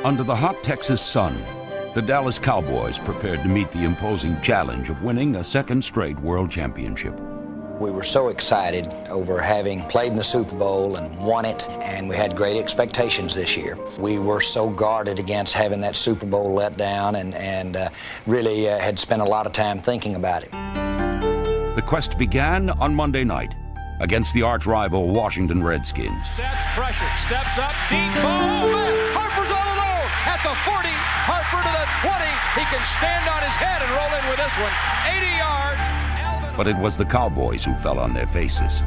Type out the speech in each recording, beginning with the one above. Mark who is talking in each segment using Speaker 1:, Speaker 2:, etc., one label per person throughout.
Speaker 1: Under the hot Texas sun, the Dallas Cowboys prepared to meet the imposing challenge of winning a second straight world championship.
Speaker 2: We were so excited over having played in the Super Bowl and won it, and we had great expectations this year. We were so guarded against having that Super Bowl let down and really had spent a lot of time thinking about it.
Speaker 1: The quest began on Monday night against the arch-rival Washington Redskins.
Speaker 3: Sets pressure, steps up, deep ball, man, Harper's all alone at the 40, Harper to the 20. He can stand on his head and roll in with this one. 80-yard.
Speaker 1: But it was the Cowboys who fell on their faces,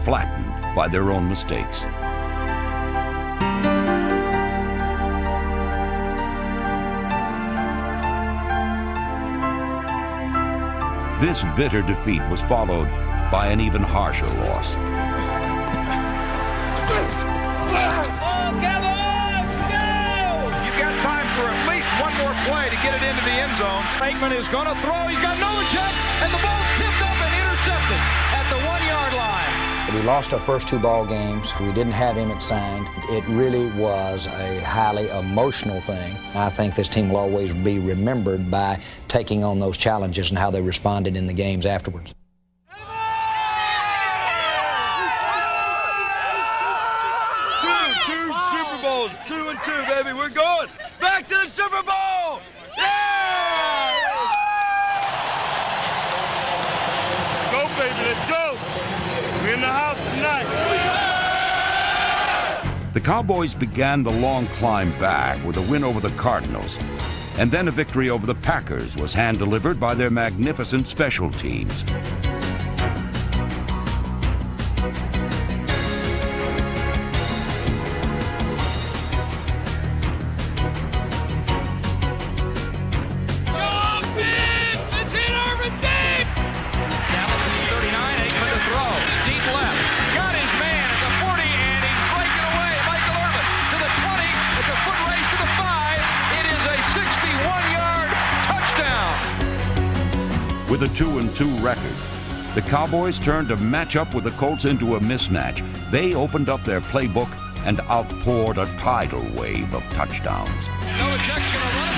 Speaker 1: flattened by their own mistakes. This bitter defeat was followed by an even harsher loss.
Speaker 3: Oh, Cowboys, go! You've got time for at least one more play to get it into the end zone. Aikman is going to throw. He's got no check, and the ball's tipped up and intercepted at the 1-yard line.
Speaker 2: We lost our first 2 ball games. We didn't have Emmett signed. It really was a highly emotional thing. I think this team will always be remembered by taking on those challenges and how they responded in the games afterwards.
Speaker 4: Two Super Bowls, 2 and 2, baby. We're going back to the Super Bowl. Yeah! Let's go, baby. Let's go. We're in the house tonight.
Speaker 1: The Cowboys began the long climb back with a win over the Cardinals, and then a victory over the Packers was hand-delivered by their magnificent special teams. With a 2-2 record, the Cowboys turned a matchup with the Colts into a mismatch. They opened up their playbook and outpoured a tidal wave of touchdowns.
Speaker 3: Belichick's going to run away.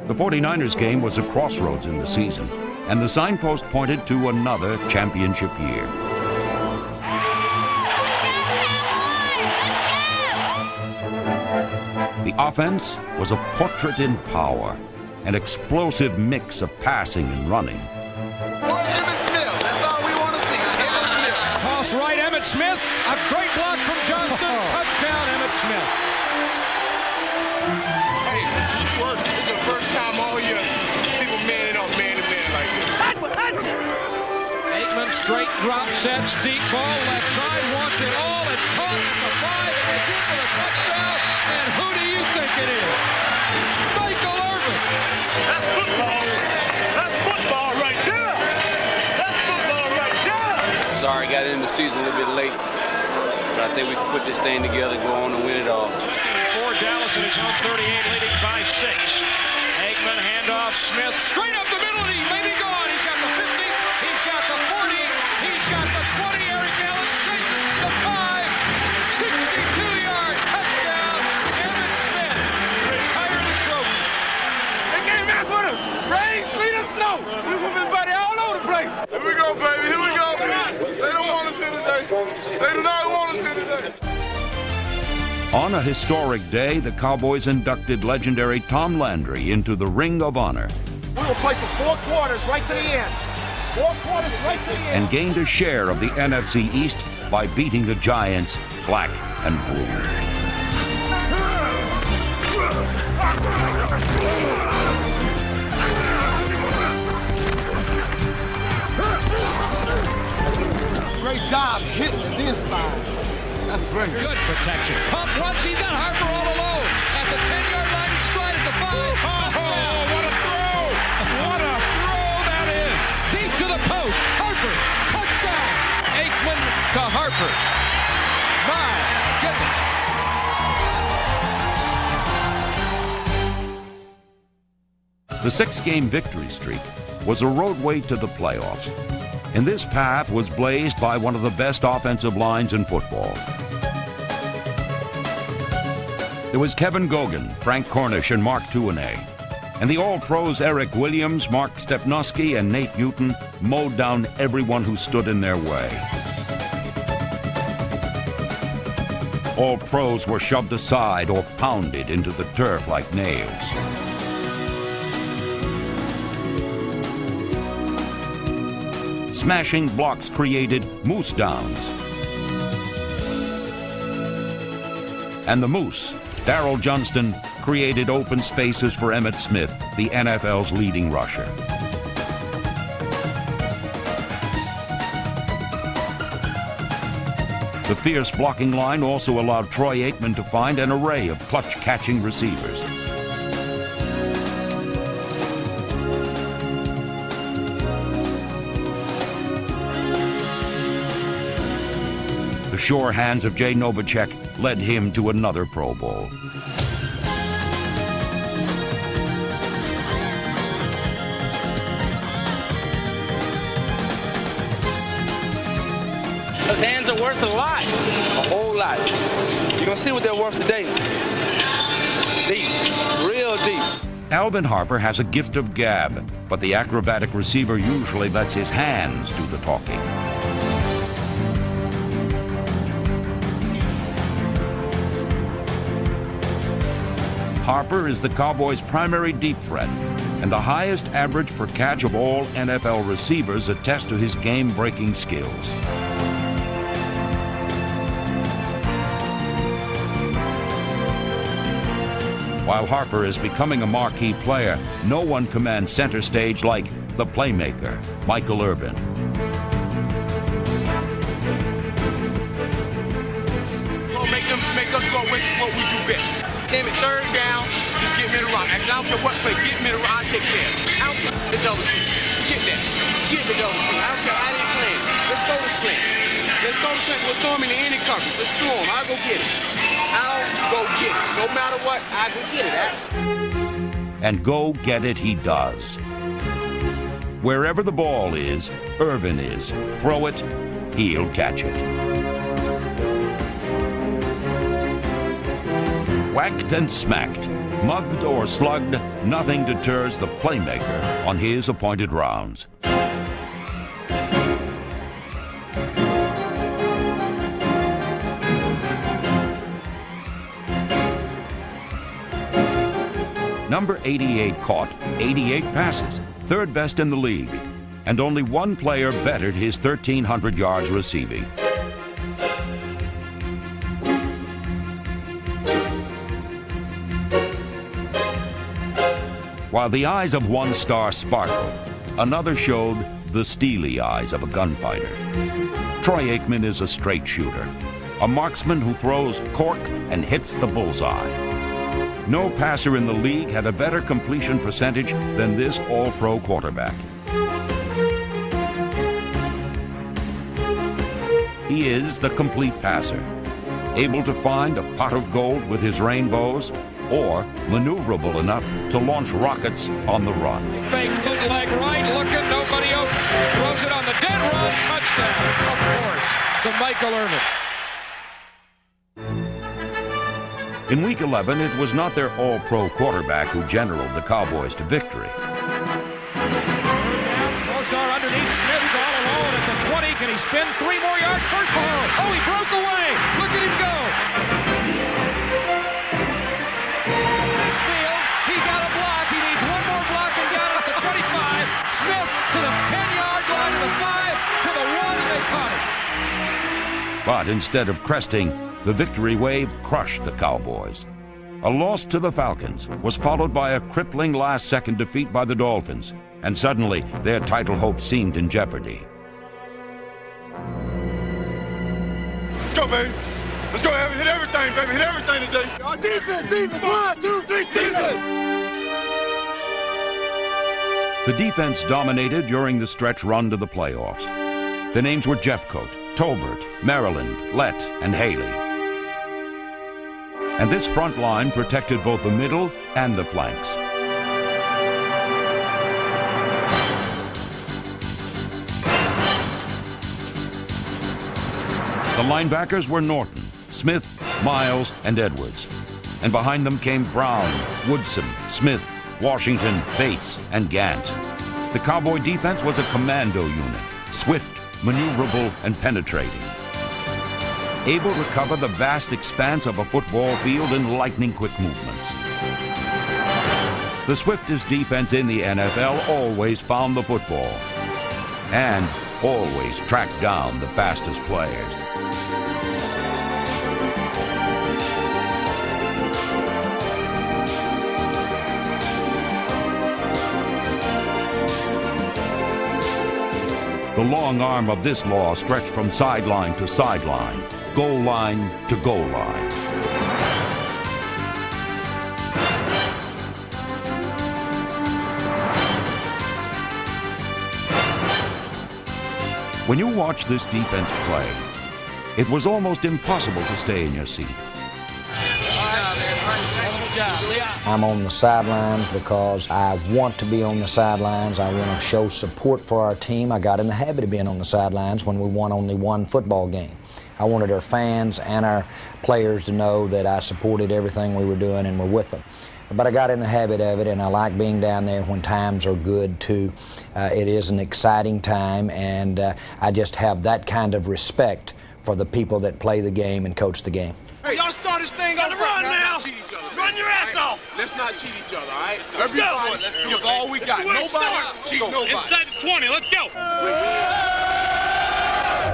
Speaker 1: The 49ers game was a crossroads in the season, and the signpost pointed to another championship year. The offense was a portrait in power, an explosive mix of passing and running.
Speaker 4: Emmett Smith, that's all we want to see. Emmett Smith.
Speaker 3: Toss right, Emmett Smith. A great block from Johnston. Touchdown, Emmett Smith.
Speaker 4: Hey, this works. This is the first time all year people manning up man-to-man like this.
Speaker 3: Aikman straight drop, sets, deep ball, left side, wants it all. It's caught at the 5, it's in for the touchdown. And who do you think it is? Michael Irvin.
Speaker 4: That's football. That's football right there. That's football right there.
Speaker 5: Sorry, got in the season a little bit late, but I think we can put this thing together, go on and win it all.
Speaker 3: For Dallas in his own 38, leading by 6. Aikman, handoff, Smith, straight up the middle, and he may be gone. He's got the 50, he's got the 40, he's got the 20, Eric Allen, straight the 5, 62-yard touchdown, Emmett Smith, retired the trophy.
Speaker 4: They can't mess with him. Rain, sleet, or snow. We moving buddy all over the place. Here we go, baby. Here we go. They don't want us here today. They do not want us here today.
Speaker 1: On a historic day, the Cowboys inducted legendary Tom Landry into the Ring of Honor.
Speaker 4: We will play for 4 quarters right to the end. 4 quarters right to the end.
Speaker 1: And gained a share of the NFC East by beating the Giants black and blue.
Speaker 4: Great job hitting this spine. That's great.
Speaker 3: Good protection. Pump once, he's got Harper all alone. At the 10-yard line, he's straight at the 5.
Speaker 4: Oh, what a throw!
Speaker 3: What a throw that is. Deep to the post. Harper, touchdown. Aikman to Harper. My goodness.
Speaker 1: The 6-game victory streak was a roadway to the playoffs. And this path was blazed by one of the best offensive lines in football. There was Kevin Gogan, Frank Cornish, and Mark Tuinei. And the All-Pros Eric Williams, Mark Stepnoski, and Nate Newton mowed down everyone who stood in their way. All-Pros were shoved aside or pounded into the turf like nails. Smashing blocks created moose downs. And the Moose, Darryl Johnston, created open spaces for Emmitt Smith, the NFL's leading rusher. The fierce blocking line also allowed Troy Aikman to find an array of clutch-catching receivers. The sure hands of Jay Novacek led him to another Pro Bowl.
Speaker 5: Those hands are worth a lot.
Speaker 6: A whole lot. You're going to see what they're worth today. Deep. Real deep.
Speaker 1: Alvin Harper has a gift of gab, but the acrobatic receiver usually lets his hands do the talking. Harper is the Cowboys' primary deep threat, and the highest average per catch of all NFL receivers attest to his game-breaking skills. While Harper is becoming a marquee player, no one commands center stage like the playmaker, Michael Irvin.
Speaker 4: Make us go with what we do best. Damn it, third down, just get me the rock. Actually, I don't care what play, get me the rock, I'll take care of it. I don't care the double team. Get that. Get the double team. I don't care how they play. Let's go to slant. Let's go to slant. We'll throw them into any coverage. Let's throw them. I'll go get it. I'll go get it. No matter what, I'll go get it, actually.
Speaker 1: And go get it he does. Wherever the ball is, Irvin is. Throw it, he'll catch it. Whacked and smacked, mugged or slugged, nothing deters the playmaker on his appointed rounds. Number 88 caught 88 passes, third best in the league, and only one player bettered his 1,300 yards receiving. While the eyes of one star sparkled, another showed the steely eyes of a gunfighter. Troy Aikman is a straight shooter, a marksman who throws cork and hits the bullseye. No passer in the league had a better completion percentage than this all-pro quarterback. He is the complete passer, able to find a pot of gold with his rainbows, or maneuverable enough to launch rockets on the run.
Speaker 3: Fake bootleg right, looking, nobody open. Throws it on the dead run, touchdown, of course, to Michael Irvin.
Speaker 1: In Week 11, it was not their all-pro quarterback who generaled the Cowboys to victory.
Speaker 3: Rosar underneath, Smith all alone at the 20. Can he spin 3 more yards? First ball. Oh, he broke away. Look at him go. He got a block. He needs one more block and got it at the 25. Smith to the 10-yard line, to the 5, to the 1, and they caught it.
Speaker 1: But instead of cresting, the victory wave crushed the Cowboys. A loss to the Falcons was followed by a crippling last-second defeat by the Dolphins, and suddenly their title hopes seemed in jeopardy.
Speaker 4: Let's go, baby. Let's go, hit everything, baby. Hit everything today. Defense. 1, 2, 3, defense.
Speaker 1: The defense dominated during the stretch run to the playoffs. The names were Jeffcoat, Tolbert, Maryland, Lett, and Haley. And this front line protected both the middle and the flanks. The linebackers were Norton, Smith, Miles, and Edwards. And behind them came Brown, Woodson, Smith, Washington, Bates, and Gant. The Cowboy defense was a commando unit, swift, maneuverable, and penetrating, able to cover the vast expanse of a football field in lightning-quick movements. The swiftest defense in the NFL always found the football and always tracked down the fastest players. The long arm of this law stretched from sideline to sideline, goal line to goal line. When you watch this defense play, it was almost impossible to stay in your seat.
Speaker 2: I'm on the sidelines because I want to be on the sidelines. I want to show support for our team. I got in the habit of being on the sidelines when we won only one football game. I wanted our fans and our players to know that I supported everything we were doing and were with them. But I got in the habit of it, and I like being down there when times are good, too. It is an exciting time, and I just have that kind of respect for the people that play the game and coach the game.
Speaker 4: Hey, y'all start this thing on the run now. Run your ass off. Let's not cheat each other, all right? Everybody, let's give all we got. Nobody cheat nobody.
Speaker 3: Inside the 20, let's go.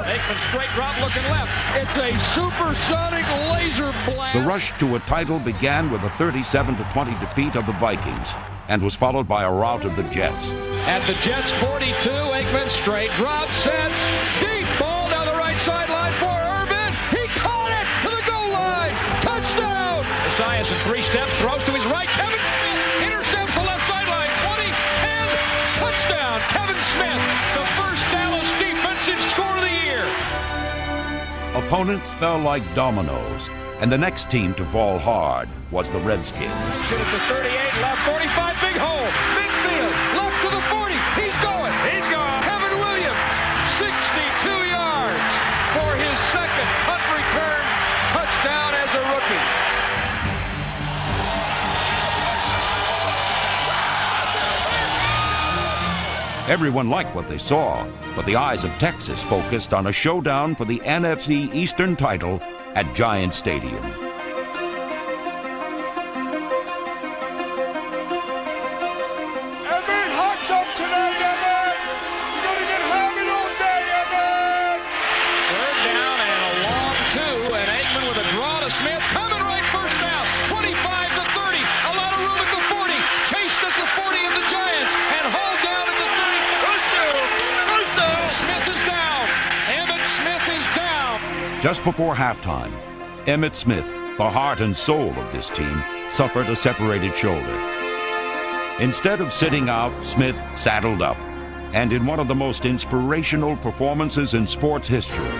Speaker 3: Aikman straight drop looking left. It's a supersonic laser blast.
Speaker 1: The rush to a title began with a 37-20 defeat of the Vikings and was followed by a rout of the Jets.
Speaker 3: At the Jets 42, Aikman straight drop, set, deep ball down the right sideline for Irvin. He caught it to the goal line. Touchdown. Esiason in 3 steps, throws to his right. Kevin intercepts the left sideline. 20, 10, touchdown. Kevin Smith, the first Dallas defensive score of the year.
Speaker 1: Opponents fell like dominoes, and the next team to fall hard was the Redskins.
Speaker 3: Shoot at the 38, left 45, big hole. Midfield, left to the 40. He's going. He's gone. Kevin Williams, 62 yards for his second punt return touchdown as a rookie.
Speaker 1: Everyone liked what they saw, but the eyes of Texas focused on a showdown for the NFC Eastern title at Giant Stadium.
Speaker 4: Evan, hot up tonight, Evan. You're going to get hammered all day, Evan.
Speaker 3: Third down and a long 2, and Aikman with a draw to Smith. Coming right first down. 25 to 30. A lot of room at the 40. Chased at the 40 of the Giants and hauled down at the 30. First down. Smith is down. Emmitt Smith is down.
Speaker 1: Just before halftime, Emmitt Smith, the heart and soul of this team, suffered a separated shoulder. Instead of sitting out, Smith saddled up, and in one of the most inspirational performances in sports history,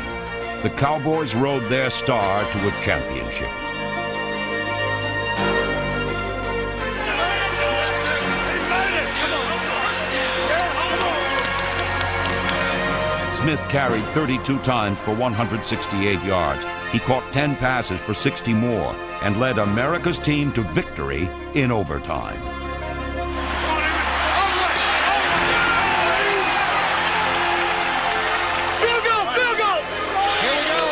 Speaker 1: the Cowboys rode their star to a championship. Smith carried 32 times for 168 yards. He caught 10 passes for 60 more and led America's team to victory in overtime.
Speaker 3: Field goal. Here we go.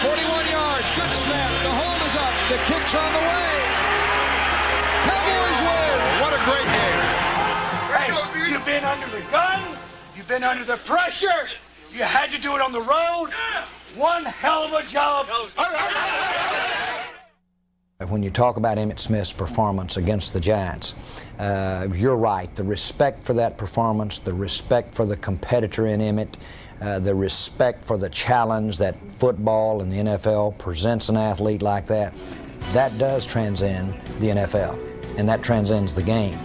Speaker 3: 41 yards. Good snap. The hold is up. The kick's on the way. Cowboys win. What a great game.
Speaker 7: Hey, you've been under the gun. You've been under the pressure. You had to do it on the road. One hell of a job.
Speaker 2: When you talk about Emmitt Smith's performance against the Giants, you're right. The respect for that performance, the respect for the competitor in Emmitt, the respect for the challenge that football and the NFL presents an athlete like that, that does transcend the NFL, and that transcends the game.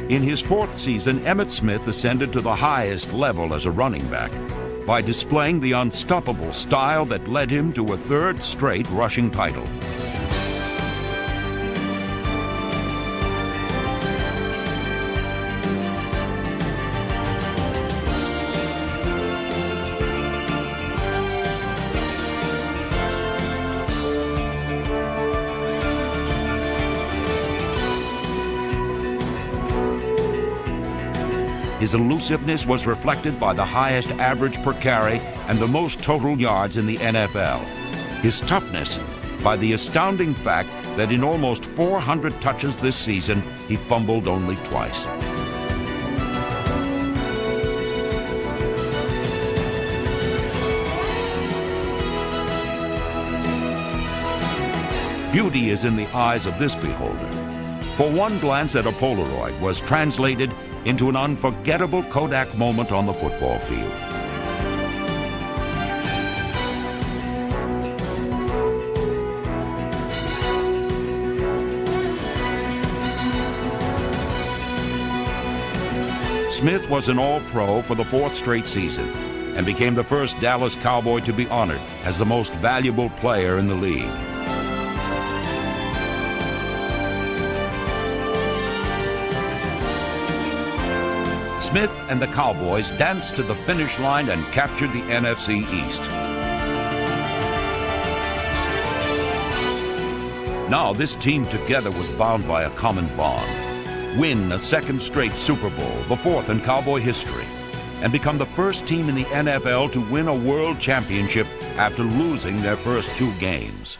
Speaker 1: In his 4th season, Emmitt Smith ascended to the highest level as a running back by displaying the unstoppable style that led him to a 3rd straight rushing title. His elusiveness was reflected by the highest average per carry and the most total yards in the NFL. His toughness by the astounding fact that in almost 400 touches this season, he fumbled only twice. Beauty is in the eyes of this beholder. For one glance at a Polaroid was translated into an unforgettable Kodak moment on the football field. Smith was an All-Pro for the 4th straight season and became the first Dallas Cowboy to be honored as the most valuable player in the league. Smith and the Cowboys danced to the finish line and captured the NFC East. Now this team together was bound by a common bond. Win a 2nd straight Super Bowl, the 4th in Cowboy history, and become the first team in the NFL to win a world championship after losing their first 2 games.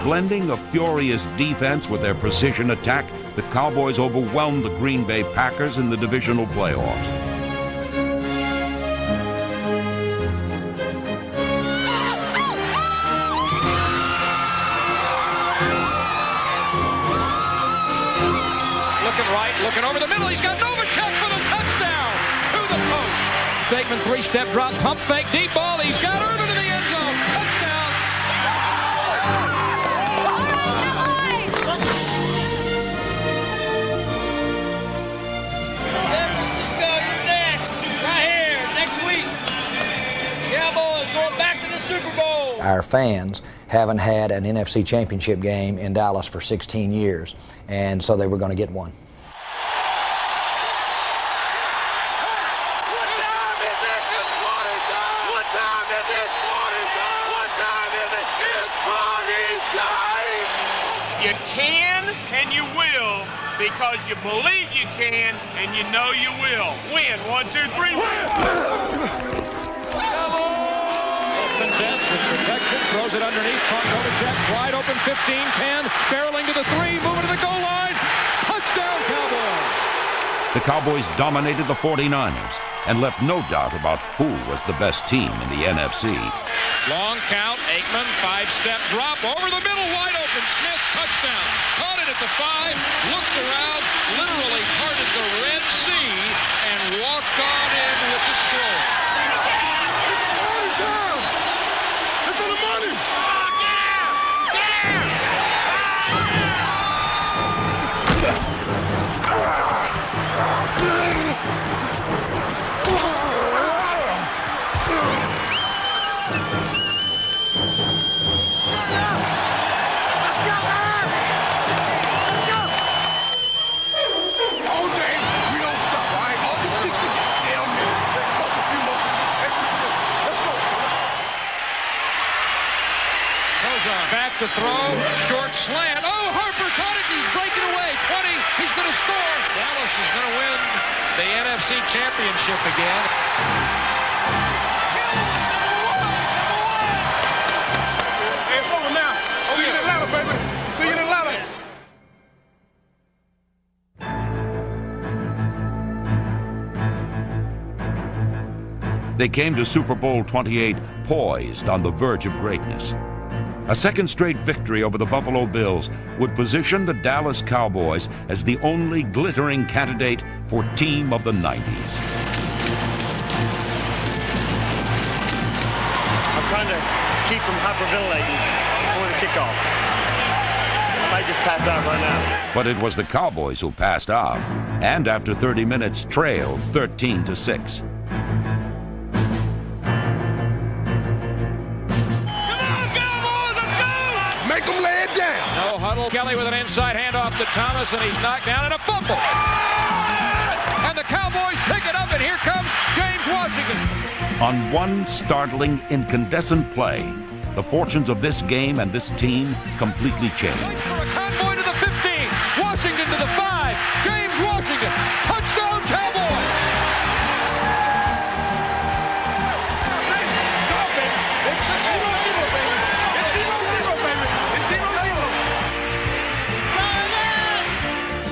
Speaker 1: Blending a furious defense with their precision attack, the Cowboys overwhelmed the Green Bay Packers in the divisional playoffs.
Speaker 3: Looking right, looking over the middle. He's got Novacek for the touchdown to the post. Bateman 3-step drop, pump fake, deep ball. He's got Irvin in the end zone. Touchdown.
Speaker 7: Super Bowl.
Speaker 2: Our fans haven't had an NFC championship game in Dallas for 16 years, and so they were going to get one.
Speaker 4: What time is it? It's party time. What time is it? Party time. What time is it? It's party time. You can and you will because you believe you can and you know you will. Win. 1, 2, 3. Win.
Speaker 3: Protection, throws it underneath, caught Novacek, wide open, 15-10, barreling to the 3, moving to the goal line, touchdown Cowboys!
Speaker 1: The Cowboys dominated the 49ers and left no doubt about who was the best team in the NFC.
Speaker 3: Long count, Aikman, 5-step drop, over the middle, wide open, Smith, touchdown, caught it at the 5, looked around, literally parted the Red Sea, and walked on in with the score. Back to throw, short slant. Oh, Harper caught it. He's breaking away. 20. He's going to score. Dallas is going to win the NFC championship again.
Speaker 4: Hey, it's over now. See you in Atlanta, baby. See you in Atlanta.
Speaker 1: They came to Super Bowl 28 poised on the verge of greatness. A second straight victory over the Buffalo Bills would position the Dallas Cowboys as the only glittering candidate for Team of the 90s.
Speaker 8: I'm trying to keep from hyperventilating before the kickoff. I might just pass out right now.
Speaker 1: But it was the Cowboys who passed off, and after 30 minutes trailed 13-6.
Speaker 4: Make them lay it down.
Speaker 3: No huddle. Kelly with an inside handoff to Thomas, and he's knocked down and a fumble. And the Cowboys pick it up, and here comes James Washington.
Speaker 1: On one startling, incandescent play, the fortunes of this game and this team completely changed.
Speaker 3: For a convoy to the 15, Washington to the 5, James Washington, touchdown Cowboys!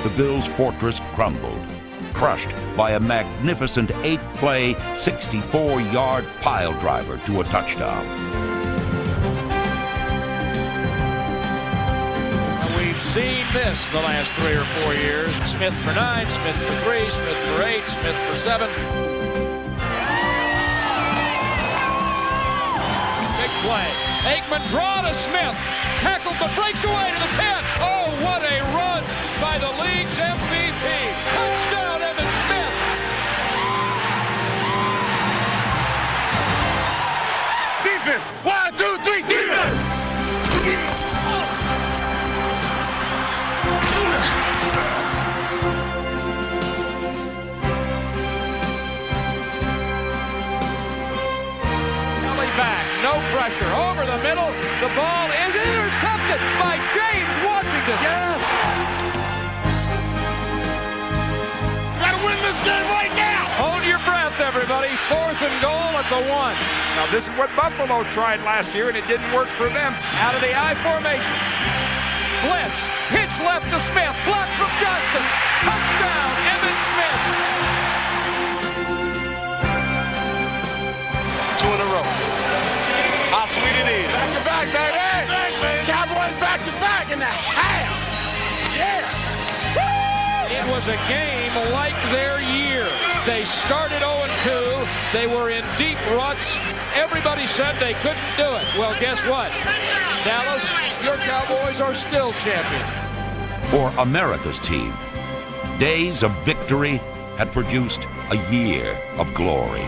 Speaker 1: The Bills' fortress crumbled, crushed by a magnificent 8-play, 64-yard pile driver to a touchdown.
Speaker 3: We've seen this the last 3 or 4 years. Smith for 9, Smith for 3, Smith for 8, Smith for 7. Big play. Aikman draw to Smith. Tackled but breaks away to the 10. Oh, what a run by the league's MVP. Touchdown, Evan Smith.
Speaker 4: Defense. 1, 2, 3, defense.
Speaker 3: Back, no pressure, over the middle, the ball is intercepted by James Washington. Yes!
Speaker 4: Gotta win this game right now.
Speaker 3: Hold your breath, everybody. 4th and goal at the 1.
Speaker 9: Now, this is what Buffalo tried last year, and it didn't work for them.
Speaker 3: Out of the I formation. Blitz, pitch left to Smith, blocked from Johnson. Touchdown, Evan Smith.
Speaker 4: 2 in a row. How sweet it is. Back to back, baby. Cowboys back to back in the half. Yeah. Woo!
Speaker 3: It was a game like their year. They started 0-2. They were in deep ruts. Everybody said they couldn't do it. Well, guess what? Dallas, your Cowboys are still champions.
Speaker 1: For America's team, days of victory had produced a year of glory.